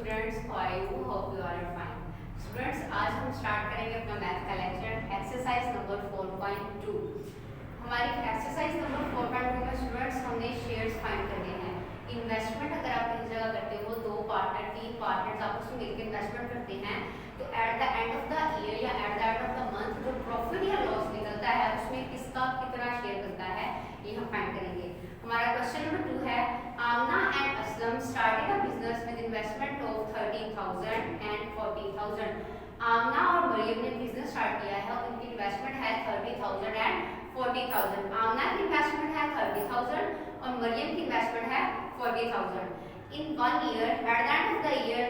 Students, I hope you are fine. Students, आज हम start करेंगे अपना मैथ का लेक्चर एक्सरसाइज नंबर 4.2। हमारी एक्सरसाइज नंबर 4.2 में स्टूडेंट्स हमने शेयर्स फाइंड करने हैं। इन्वेस्टमेंट अगर आप किसी जगह करते हो, दो पार्टनर तीन पार्टनर्स आपस में मिलकर इन्वेस्टमेंट करते हैं, तो at the end of the year या at the end of the month जो प्रॉफिट या लॉस निकलता है उसमें किसका कितना शेयर बनता है, ये हम फाइंड करेंगे। हमारा क्वेश्चन नंबर 2 है, Aamna and Aslam started a business with investment of 13,000 and 40,000। Aamna और मरियम ने बिजनेस स्टार्ट किया है और उनकी इन्वेस्टमेंट है 30,000 एंड 40,000। आमना की इन्वेस्टमेंट है 30,000 और मरियम की इन्वेस्टमेंट है 40,000। In 1 year, at the end of the year,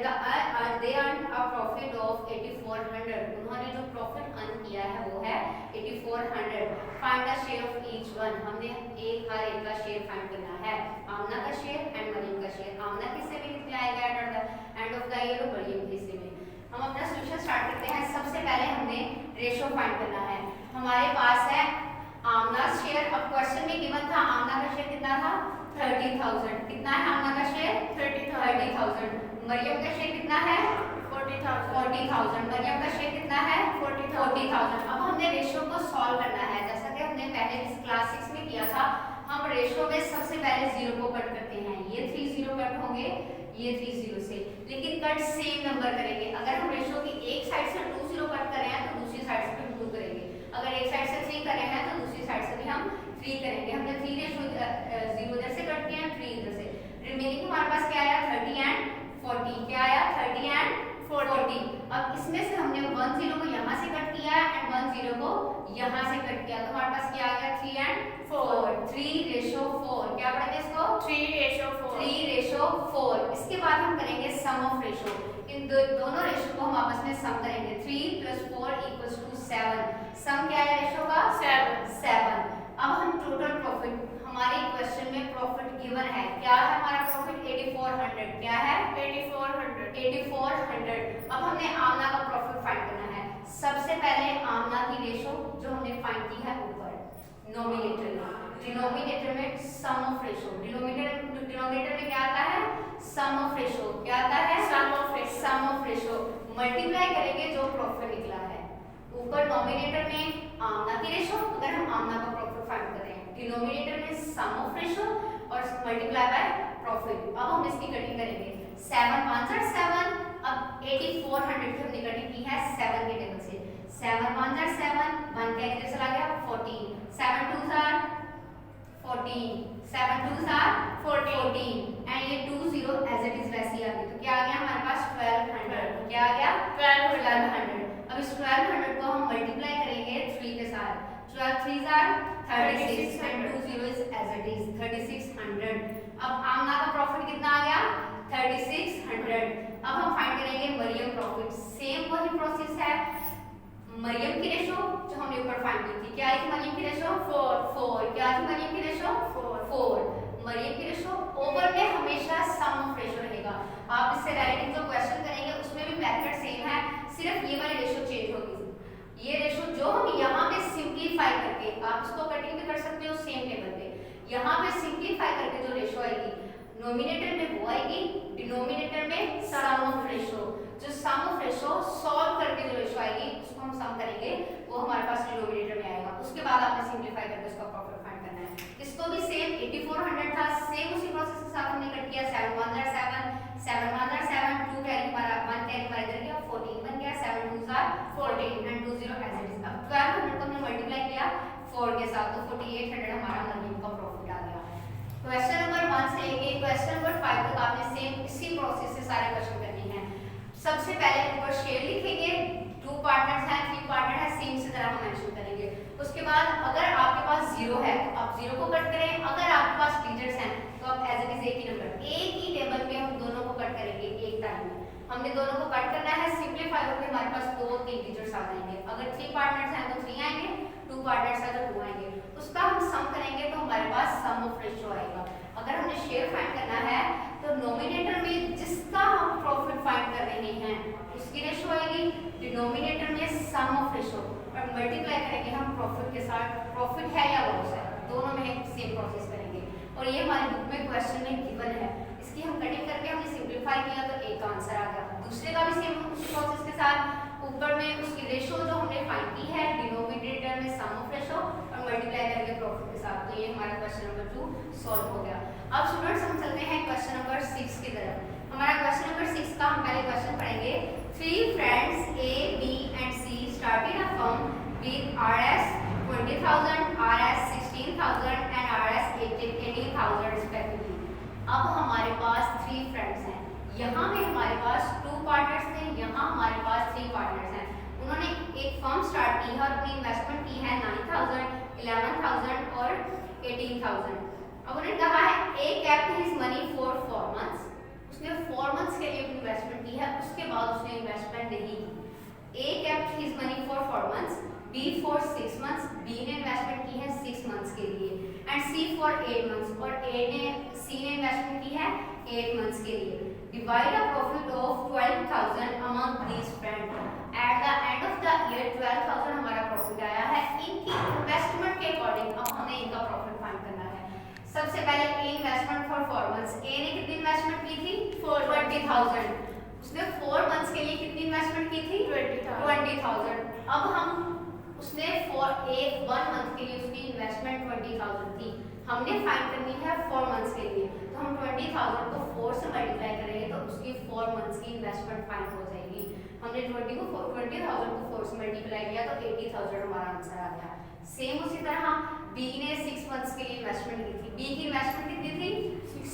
they earned a profit of 8,400. उन्होंने जो प्रॉफिट अर्न किया है वो है 8,400. Find the share of each one. हमने हर एक का शेयर फाइंड करना है। आमना का शेयर एंड मरियम का शेयर। आमना किससे भी निकलाएगा at the end of the year और मरियम किससे में। हम अपना सोल्यूशन स्टार्ट करते हैं। सबसे पहले हमने रेशो फाइंड करना है। हमारे पास है आमना शेयर। अब क्वेश्चन में गिवन था आमना का शेयर कितना था 30,000। कितना है आमना का शेयर 30,000। मरियम का शेयर कितना है 40,000। मरियम का शेयर कितना है 40,000। अब हमने रेशो को सॉल्व करना है। जैसा कि हमने पहले क्लास 6 में किया था, हम रेशो में सबसे पहले 0 को कट करते हैं। ये 3 0 कट होंगे, ये 3 0 से, लेकिन कट सेम नंबर करेंगे। अगर हम रेशो की एक साइड से 2 0 कट कर रहे हैं तो दूसरी साइड से 2 करेंगे। अगर एक साइड से 3 कर रहे हैं तो दूसरी साइड से भी हम 3 करेंगे। हमने 3 रेशो 0 इधर से कट किया, 3 इधर से। रिमेनिंग हमारे पास क्या आया 30 एंड 40। क्या आया 30 एंड 40। अब इसमें से हमने 1 0 को यहाँ से कट किया एंड 1 0 को यहाँ से कट किया, तो हमारे पास क्या आ गया 3 एंड 4। 3:4। क्या पढ़ेंगे इसको 3:4। इसके बाद हम करेंगे सम ऑफ रेशो। इन दोनों रेशो को हम आपस में सम करेंगे। 3 + 4 = 7। सम क्या है रेशो का 7। अब हम टोटल प्रॉफिट, हमारे क्वेश्चन में प्रॉफिट गिवन है। क्या है हमारा प्रॉफिट 8,400। क्या है 8,400। अब हमने आमना का प्रॉफिट फाइंड करना है। सबसे पहले आमना की रेशो जो हमने फाइंड की है ऊपर नोमिनेटर में, डिनोमिनेटर में सम ऑफ रेशो। डिनोमिनेटर में क्या आता है सम ऑफ रेशो। क्या आता है सम ऑफ रेशो। मल्टीप्लाई करेंगे जो प्रॉफिट निकला है। ऊपर नोमिनेटर में आमना की रेशो, अगर हम आमना का प्रॉफिट फाइंड कर रहे हैं, डिनोमिनेटर में सम ऑफ रेशो और मल्टीप्लाई बाय प्रॉफिट। अब हम इसकी कटिंग करेंगे। 7 5 are 7। अब 8,400 की हमने कटिंग की है 7 के टेबल से। 7 5 are 7, 1 क्या किधर चला गया 14। 7 2s are 14, 7 2s are 14 and ये 2 0 एज इट इज वैसे ही आ गई। तो क्या आ गया हमारे पास 1200। क्या आ गया 1200। अब इस 1200 को हम मल्टीप्लाई करेंगे 3 के साथ। 12 3s are 36 and 2 0 is as it is 3600। अब आमना का प्रॉफिट कितना आ गया 3600। अब हम फाइंड करेंगे मरियम प्रॉफिट। सेम वही प्रोसेस है। मरियम की रेशो जो हमने ऊपर फाइंड की थी, क्या है मरियम की रेशो 4। क्या है मरियम की रेशो 4। मरियम की रेशो ओवर में हमेशा सम ऑफ रेशो रहेगा। आप इससे डायरेक्ट जो क्वेश्चन करेंगे उसमें भी मेथड सेम है, सिर्फ ये वाली रेशो चेंज होगी। ये रेशो जो हम यहाँ पे सिंप्लीफाई करके, आप इसको कटिंग भी कर सकते हो सेम टेबल पे, यहाँ पे सिंप्लीफाई करके जो रेशो आएगी नोमिनेटर में वो आएगी, डिनोमिनेटर में सम ऑफ रेशो। जो सम ऑफ रेशो सॉल्व करके जो रेशो आएगी उसको हम सम करेंगे, वो हमारे पास डिनोमिनेटर में आएगा। उसके बाद आपने सिंप्लीफाई करके उसका प्रॉफिट फाइंड करना है। इसको भी सेम 8,400 था, सेम उसी प्रोसेस के साथ हमने कट किया। 7 1 are 7, 7 1 are 7, 2 कैरी हमारा 1 कैरी हमारा इधर गया 14 बन गया। 7 2s are 14 and 2 0 as it is. अब 1200 को हमने मल्टीप्लाई किया 4 के साथ, तो 4800 हमारा मरियम का प्रॉफिट आ गया। क्वेश्चन नंबर 1 से लेके क्वेश्चन नंबर 5 तक आपने सेम इसी प्रोसेस से सारे क्वेश्चन करने हैं। सबसे पहले ऊपर शेयर लिखेंगे, 2 पार्टनर्स हैं 3 पार्टनर है, सेम इसी तरह हम मेंशन करेंगे। उसके बाद अगर आपके पास 0 है तो आप 0 को कट करें, अगर आपके पास डिजिट्स हैं तो आप एज इट इज एक ही नंबर एक ही टेबल पे हम दोनों को कट करेंगे एक टाइम में। हमने दोनों को कट करना है, सिंप्लीफाई होकर हमारे पास 2 3 डिजिट्स आ जाएंगे। अगर 3 पार्टनर्स हैं तो 3 आएंगे, 2 पार्टनर्स हैं तो 2 आएंगे। उसका हम सम करेंगे तो हमारे पास सम ऑफ रेशो आएगा। अगर हमने शेयर फाइंड करना है तो नोमिनेटर में जिसका हम प्रॉफिट फाइंड कर रहे हैं उसकी रेशो आएगी, डिनोमिनेटर में सम ऑफ रेशो, और मल्टीप्लाई करेंगे हम प्रॉफिट के साथ। प्रॉफिट है या लॉस है, दोनों में सेम प्रोसेस करेंगे। और ये हमारी बुक में क्वेश्चन में गिवन है, इसकी हम कटिंग करके हमने सिंप्लीफाई किया तो 1 का तो आंसर आ गया। दूसरे का भी सेम उसी प्रोसेस के साथ ऊपर में उसकी रेशो जो हमने फाइंड की है डिनोमिनेटर में सम ऑफ रेशो और मल्टीप्लाई करके प्रॉफिट के साथ। तो ये हमारा क्वेश्चन नंबर 2 सॉल्व हो गया। अब स्टूडेंट्स हम चलते हैं क्वेश्चन नंबर 6 की तरफ। हमारा क्वेश्चन नंबर 6 का हम पहले क्वेश्चन पढ़ेंगे। 3 friends A, B and C started a firm with RS 20,000, RS 16,000 and RS 18,000 respectively। अब हमारे पास 3 फ्रेंड्स हैं। यहाँ में हमारे पास 2 पार्टनर्स थे, यहाँ हमारे पास 3 पार्टनर्स हैं। उन्होंने एक फर्म स्टार्ट की है और अपनी इन्वेस्टमेंट की है 9,000, 11,000 और 18,000। अब उन्होंने कहा है A kept his money for 4 months। उसने 4 मंथ्स के लिए इन्वेस्टमेंट की है, उसके बाद उसने इन्वेस्टमेंट नहीं की। A kept his money for 4 months, B for 6 months, B ने इन्वेस्टमेंट की है 6 मंथ्स के लिए एंड C for 8 months और C ने इन्वेस्टमेंट की है 8 मंथ्स के लिए। Divide a profit of 12,000 among these friends। At the end of the year 12,000 हमारा प्रॉफिट आया है। इनकी इन्वेस्टमेंट के अकॉर्डिंग अब हमें इनका प्रॉफिट फाइंड करना है। सबसे पहले A investment for 4 months. A ने कितनी इन्वेस्टमेंट की थी 20,000। उसने 4 मंथ्स के लिए कितनी इन्वेस्टमेंट की थी 20,000। अब हम उसने फॉर एक 1 मंथ के लिए उसकी इन्वेस्टमेंट 20,000 थी, हमने फाइंड करनी है 4 मंथ्स के लिए। तो हम 20,000 को 4 से मल्टीप्लाई करेंगे तो उसकी 4 मंथ्स की इन्वेस्टमेंट फाइंड हो जाएगी। हमने 20,000 को 4 से मल्टीप्लाई किया तो 80,000 हमारा आंसर आ गया। सेम उसी तरह B ने 6 मंथ्स के लिए इन्वेस्टमेंट की थी। B की इन्वेस्टमेंट कितनी थी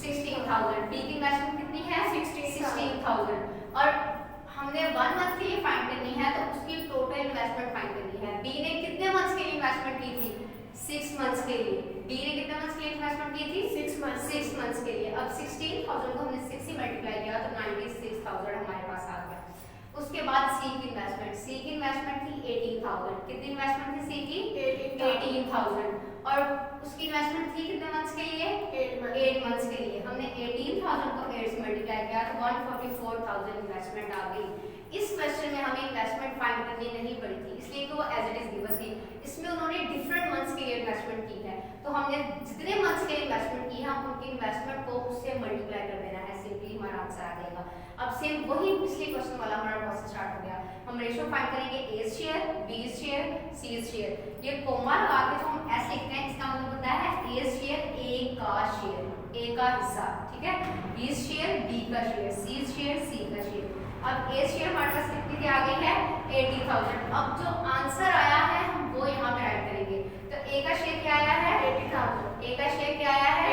16,000। B की इन्वेस्टमेंट कितनी है 16,000 और हमने 1 मंथ के लिए फाइंड करनी है तो उसकी टोटल इन्वेस्टमेंट फाइंड करनी है। B ने कितने मंथ्स के लिए इन्वेस्टमेंट की थी 6 मंथ्स के लिए। B ने कितने मंथ्स के लिए इन्वेस्टमेंट की थी 6 मंथ्स के लिए। अब 16,000 को हमने 6 से मल्टीप्लाई किया तो 96,000 हमारे पास आ गया। उसके बाद C की इन्वेस्टमेंट थी 18,000। कितनी इन्वेस्टमेंट थी C की 18,000 और उसकी इन्वेस्टमेंट थी कितने मंथ्स के लिए 8 मंथ्स के लिए। हमने 18,000 को 8 से मल्टीप्लाई किया तो 144,000 इन्वेस्टमेंट आ गई। इस क्वेश्चन में हमें इन्वेस्टमेंट फाइंड करनी नहीं पड़ी थी इसलिए कि वो एज इट इज गिवन थी। इसमें उन्होंने डिफरेंट मंथ्स के लिए इन्वेस्टमेंट की है तो हमने जितने मंथ्स के लिए इन्वेस्टमेंट की है उनकी इन्वेस्टमेंट को उससे मल्टीप्लाई कर देना है, सिंपली हमारा आंसर आ जाएगा। अब सेम वही पिछले क्वेश्चन वाला हमारा प्रोसेस स्टार्ट हो गया। हम रेशो फाइंड करेंगे A share, B share, C share. ये कोमा लगा के जो हम S लिखते हैं इसका मतलब होता है A शेयर A का शेयर, A का हिस्सा, ठीक है। B शेयर B का शेयर, C शेयर C का शेयर। अब A शेयर हमारे पास कितनी की आ गई है 80,000। अब जो आंसर आया है हम वो यहाँ पे राइट करेंगे। तो A का शेयर क्या आया है 80,000। A का शेयर क्या आया है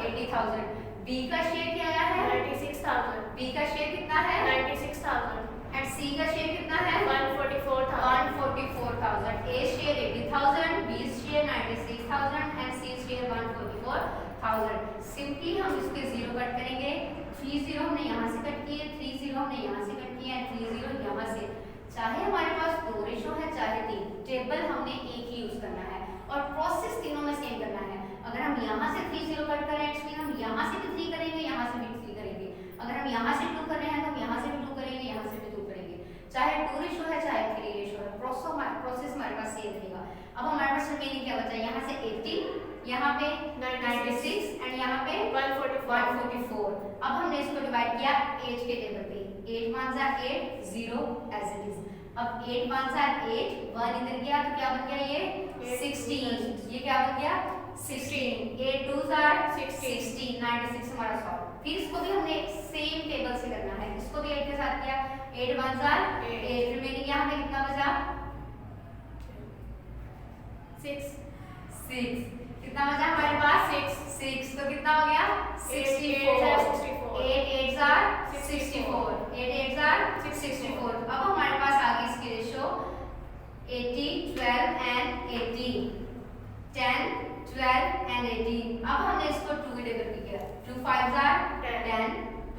80,000। B का शेयर क्या आया है 96,000। B का शेयर कितना है 96,000 एंड C का शेयर कितना है 144,000। A share 80,000, B share 96,000 and C share 144,000। Simply हम इसके जीरो कट करेंगे। 3 जीरो हमने यहाँ से कट किए, 3 जीरो हमने यहाँ से कट किए एंड 3 जीरो यहाँ से। चाहे हमारे पास 2 रेशो है चाहे 3, टेबल हमने एक ही यूज करना है और प्रोसेस तीनों में सेम करना है। अगर हम यहाँ से 3 जीरो कट करें इट्स मीन हम यहाँ से भी 3 करेंगे, यहाँ से भी 3 करेंगे। अगर हम यहाँ से 2 कर रहे हैं तो हम यहाँ से भी 2 करेंगे, यहाँ से भी 2 करेंगे। चाहे 2 रेशो है चाहे 3 रेशो है, प्रोसेस हमारे पास सेम रहेगा। अब हमारे पास रिमेनिंग क्या बचा, यहाँ से 80, यहाँ पे 96 एंड यहाँ पे 144। अब हमने इसको डिवाइड किया एज के टेबल पे। 8 1 जा 8, 0 एज इट इज। अब 8 1 जा 8, 1 इधर गया तो क्या बन गया ये 16। ये क्या बन गया 16। 8 2 जा 16, 96 हमारा सॉल्व। फिर इसको भी हमने सेम टेबल से करना है, इसको भी 8 के साथ किया। 8 1 जा 8, रिमेनिंग यहाँ पे कितना बचा 6 कितना बचा हमारे पास 6 तो कितना हो गया 64। 8 8 जा 64, 8 8 जा 64। अब हमारे पास आ गई इसकी रेशो 80 12 एंड 80, 10 12 एंड 80। अब हमने इसको 2 के टेबल पे किया। 2 5 जा 10,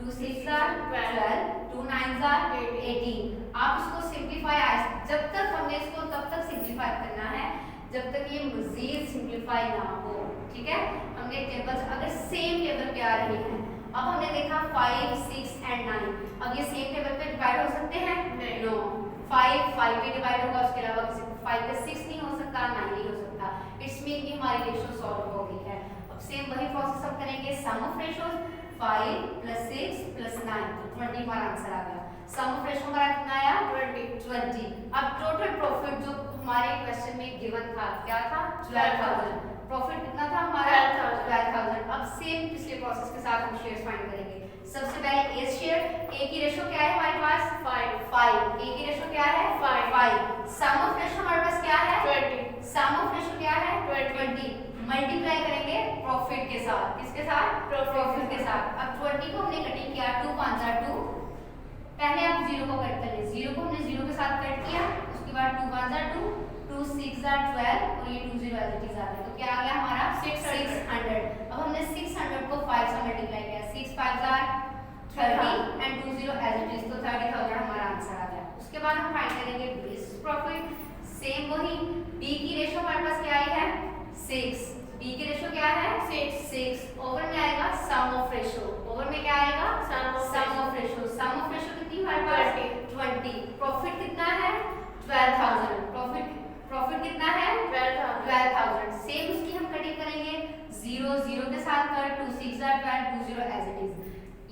2 6 जा 12, 2 9 जा 18। आप इसको सिंपलीफाई, जब तक हमने इसको तब तक सिंपलीफाई करना है जब तक ये मजीद सिंपलीफाई ना हो, ठीक है। हमने टेबल्स अगर सेम टेबल पे आ रही है, अब हमने देखा 5 6 एंड 9, अब ये सेम टेबल पे डिवाइड हो सकते हैं नो। 5 5 पे डिवाइड होगा, उसके अलावा 5 पे 6 नहीं हो सकता, 9 नहीं हो सकता। इट्स मीन कि हमारी रेशो सॉल्व हो गई है। अब सेम वही प्रोसेस हम करेंगे। सम ऑफ रेशोज 5 + 6 + 9, 20 हमारा आंसर आ गया। सम ऑफ रेशो हमारा कितना आया 20। अब टोटल प्रॉफिट जो हमारे क्वेश्चन में गिवन था क्या था 12,000। प्रॉफिट कितना था हमारा 12,000। अब सेम पिछले प्रोसेस के साथ हम शेयर्स फाइंड करेंगे। सबसे पहले ए शेयर, ए की रेशो क्या है हमारे पास 5, ए की रेशो क्या है 5। सम ऑफ रेशो हमारे पास क्या है 20, सम ऑफ रेशो क्या है 20। मल्टीप्लाई करेंगे प्रॉफिट के साथ, किसके साथ प्रॉफिट के साथ। अब 20 को हमने कटिंग किया 2 5 2, पहले आप 0 को कट कर ले, 0 को हमने 0 के साथ कट किया, उसके बाद 2 5 2, 2 6 12 और ये 2 0 एज इट इज आ गया। तो क्या आ गया हमारा 600। अब हमने 600 को 5 से मल्टीप्लाई किया, 6 5 30 एंड 2 0 एज इट इज, तो 30,000 हमारा आंसर आ गया। उसके बाद हम फाइंड करेंगे बेस प्रॉफिट, सेम वही। बी की रेशो हमारे पास क्या आई है 6, बी की रेशो क्या है 6। ओवर में आएगा सम ऑफ रेशो, ओवर में क्या आएगा sum of ratio. Sum of ratio कितनी हमारे पास 20। प्रॉफिट कितना है 12,000। प्रॉफिट कितना है 12,000। सेम उसकी हम कटिंग करेंगे, 0 0 के साथ कर, 2 6 12, 2 0 एज इट इज।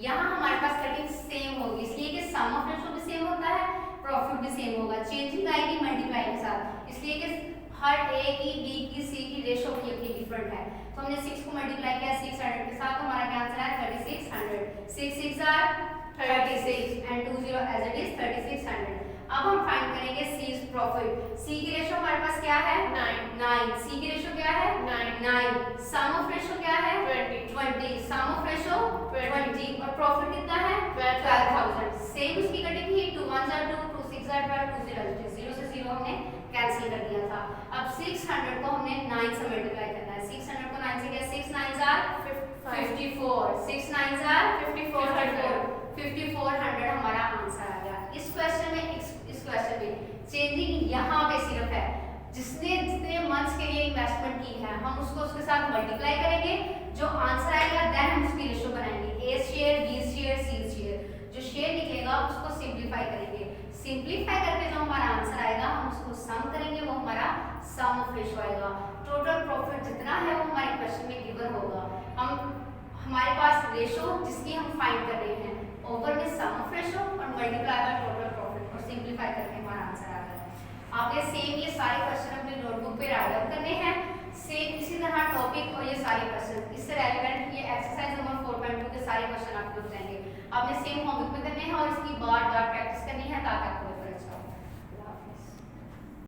यहाँ हमारे पास कटिंग सेम होगी, इसलिए कि सम ऑफ रेशो भी सेम होता है, प्रॉफिट भी सेम होगा। चेंजिंग आएगी मल्टीप्लाई के साथ, इसलिए कि हर ए की, बी की, सी की रेशो की डिफरेंट है। तो हमने 6 को मल्टीप्लाई किया 600 के साथ, तो हमारा क्या आंसर है 3600। 6 6 36 एंड 2 0 एज इट इज 3600। अब हम फाइंड करेंगे सी प्रॉफिट। सी की रेशो हमारे पास क्या है 9। सी की रेशो क्या है 9। सम ऑफ रेशो क्या है 20। सम ऑफ रेशो 20 और प्रॉफिट कितना है 12,000। सेम उसकी कटिंग ही 2 1 2, 2 6 12, 2 0 0 से 0 हमने कैंसिल कर दिया था। अब 600 को हमने 9 से मल्टीप्लाई करना है, 600 को 9 से किया 6 9 54, 6 9 5400 हमारा आंसर आ गया। इस क्वेश्चन में चेंजिंग यहाँ पे सिर्फ है, जिसने जितने मंथ्स के लिए इन्वेस्टमेंट की है हम उसको उसके साथ मल्टीप्लाई करेंगे, जो आंसर आएगा देन हम उसकी रेशो बनाएंगे, ए share, B share, C share. जो शेयर निकलेगा उसको सिंप्लीफाई करेंगे, सिंप्लीफाई करके जो हमारा आंसर आएगा हम उसको सम करेंगे, वो हमारा सम ऑफ रेशो आएगा। टोटल प्रॉफिट जितना है वो हमारे क्वेश्चन में गिवन होगा। हमारे पास रेशो जिसकी हम फाइंड कर रहे हैं, ओवर में सम ऑफ रेशो और मल्टीप्लाई बाय टोटल प्रॉफिट और सिंप्लीफाई करके हमारा आंसर आ गया। आपने सेम ये सारे क्वेश्चन अपने नोटबुक पे राइट डाउन करने हैं, सेम इसी तरह टॉपिक और ये सारे क्वेश्चन इससे रेलेवेंट ये एक्सरसाइज नंबर 4.2 के सारे क्वेश्चन आपके हो जाएंगे। आपने सेम होमवर्क में करने हैं और इसकी बार बार